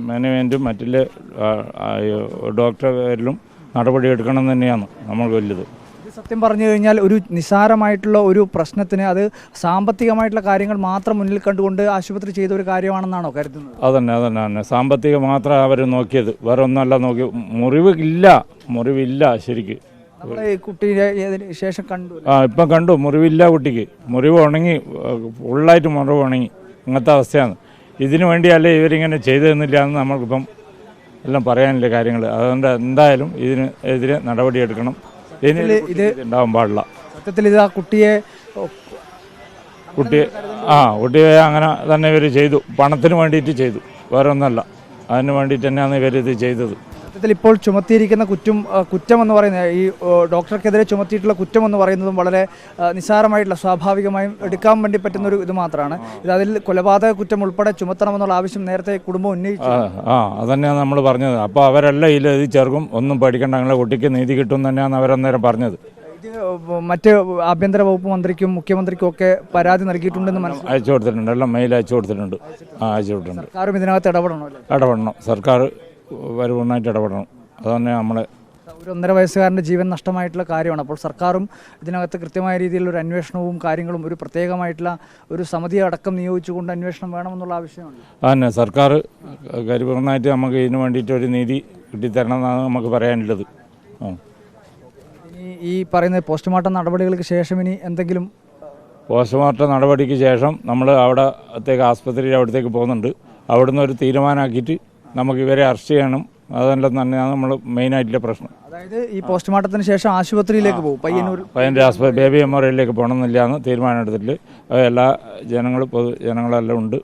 മാനേജ്മെൻറ്റും മറ്റുള്ള ഡോക്ടറെ പേരിലും നടപടിയെടുക്കണം തന്നെയാണ് നമ്മൾ വലുത്. സത്യം പറഞ്ഞു കഴിഞ്ഞാൽ ഒരു നിസ്സാരമായിട്ടുള്ള ഒരു പ്രശ്നത്തിന് അത് സാമ്പത്തികമായിട്ടുള്ള കാര്യങ്ങൾ മാത്രം മുന്നിൽ കണ്ടുകൊണ്ട് ആശുപത്രി ചെയ്ത ഒരു കാര്യമാണെന്നാണോ കരുതുന്നത്? അതന്നെ സാമ്പത്തികം മാത്രം അവർ നോക്കിയത്, വേറെ ഒന്നല്ല നോക്കി. മുറിവില്ല ശരിക്ക്. കുട്ടിയെ ശേഷം കണ്ടു. ഇപ്പം കണ്ടു, മുറിവില്ല കുട്ടിക്ക്. മുറിവ് ഉണങ്ങി, ഫുള്ളായിട്ട് മുറിവ് ഉണങ്ങി. ഇങ്ങനത്തെ അവസ്ഥയാണ്. ഇതിനു വേണ്ടിയല്ലേ ഇവരിങ്ങനെ ചെയ്തതെന്നില്ല എന്ന് നമ്മൾക്കിപ്പം എല്ലാം പറയാനില്ല കാര്യങ്ങൾ. അതുകൊണ്ട് എന്തായാലും ഇതിനെതിരെ നടപടിയെടുക്കണം. ഇത് ഉണ്ടാവാൻ പാടില്ല. സത്യത്തിൽ ഇത് ആ കുട്ടിയെ അങ്ങനെ തന്നെ ഇവർ ചെയ്തു. പണത്തിന് വേണ്ടിയിട്ട് ചെയ്തു, വേറെ ഒന്നല്ല. അതിന് വേണ്ടിയിട്ട് തന്നെയാണ് ഇവരിത് ചെയ്തത്. സത്യത്തിൽ ഇപ്പോൾ ചുമത്തിയിരിക്കുന്ന കുറ്റം എന്ന് പറയുന്നത്, ഈ ഡോക്ടർക്കെതിരെ ചുമത്തിയിട്ടുള്ള കുറ്റം എന്ന് പറയുന്നതും വളരെ നിസ്സാരമായിട്ടുള്ള, സ്വാഭാവികമായും എടുക്കാൻ വേണ്ടി പറ്റുന്ന ഒരു ഇത് മാത്രമാണ്. ഇത് അതിൽ കൊലപാതക കുറ്റം ഉൾപ്പെടെ ചുമത്തണമെന്നുള്ള ആവശ്യം നേരത്തെ കുടുംബം ഉന്നയിച്ചു. അതന്നെയാണ് നമ്മൾ പറഞ്ഞത്. അപ്പോൾ അവരെല്ലാം ഇതിൽ ചേർക്കും, ഒന്നും പേടിക്കേണ്ട, ഞങ്ങളെ കുട്ടിക്ക് നീതി കിട്ടും തന്നെയാണ് അവരന്നേരം പറഞ്ഞത്. മറ്റ് ആഭ്യന്തര വകുപ്പ് മന്ത്രിക്കും മുഖ്യമന്ത്രിക്കും ഒക്കെ പരാതി നൽകിയിട്ടുണ്ടെന്ന് അയച്ചു കൊടുത്തിട്ടുണ്ട്. എല്ലാം മെയിൽ അയച്ചു കൊടുത്തിട്ടുണ്ട്. സർക്കാരും ഇതിനകത്ത് ഇടപെടണം. സർക്കാർ പരിപൂർണ്ണമായിട്ട് ഇടപെടണം. അതുതന്നെ നമ്മളെ ഒരു 1.5 വയസ്സുകാരൻ്റെ ജീവൻ നഷ്ടമായിട്ടുള്ള കാര്യമാണ്. അപ്പോൾ സർക്കാരും ഇതിനകത്ത് കൃത്യമായ രീതിയിലുള്ള ഒരു അന്വേഷണവും കാര്യങ്ങളും, ഒരു പ്രത്യേകമായിട്ടുള്ള ഒരു സമിതി അടക്കം നിയോഗിച്ചുകൊണ്ട് അന്വേഷണം വേണമെന്നുള്ള ആവശ്യമാണ്. അതന്നെ സർക്കാർ പരിപൂർണ്ണമായിട്ട് നമുക്ക് ഇതിനു വേണ്ടിയിട്ട് ഒരു നീതി കിട്ടിത്തരണം എന്നാണ് നമുക്ക് പറയാനുള്ളത്. ഈ പറയുന്ന പോസ്റ്റ്മോർട്ടം നടപടികൾക്ക് ശേഷം ഇനി എന്തെങ്കിലും? പോസ്റ്റ്മോർട്ടം നടപടിക്ക് ശേഷം നമ്മൾ അവിടത്തേക്ക് പോകുന്നുണ്ട്. അവിടുന്ന് ഒരു തീരുമാനമാക്കിയിട്ട് നമുക്ക് ഇവരെ അറസ്റ്റ് ചെയ്യണം. അതെല്ലാം തന്നെയാണ് നമ്മൾ മെയിനായിട്ടുള്ള പ്രശ്നം. അതായത് ഈ പോസ്റ്റ്മോർട്ടത്തിന് ശേഷം ആശുപത്രിയിലേക്ക് പോകും, പയ്യന്നൂർ ബേബി മെമ്മോറിയലിലേക്ക് പോകണമെന്നില്ലാന്ന് തീരുമാനം എടുത്തിട്ട് എല്ലാ പൊതുജനങ്ങളെല്ലാം ഉണ്ട്.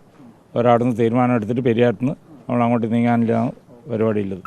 ഒരാടുന്ന് തീരുമാനം എടുത്തിട്ട് പെരിയാട്ടിന്ന് നമ്മൾ അങ്ങോട്ട് നീങ്ങാനില്ലാന്ന് പരിപാടിയുള്ളത്.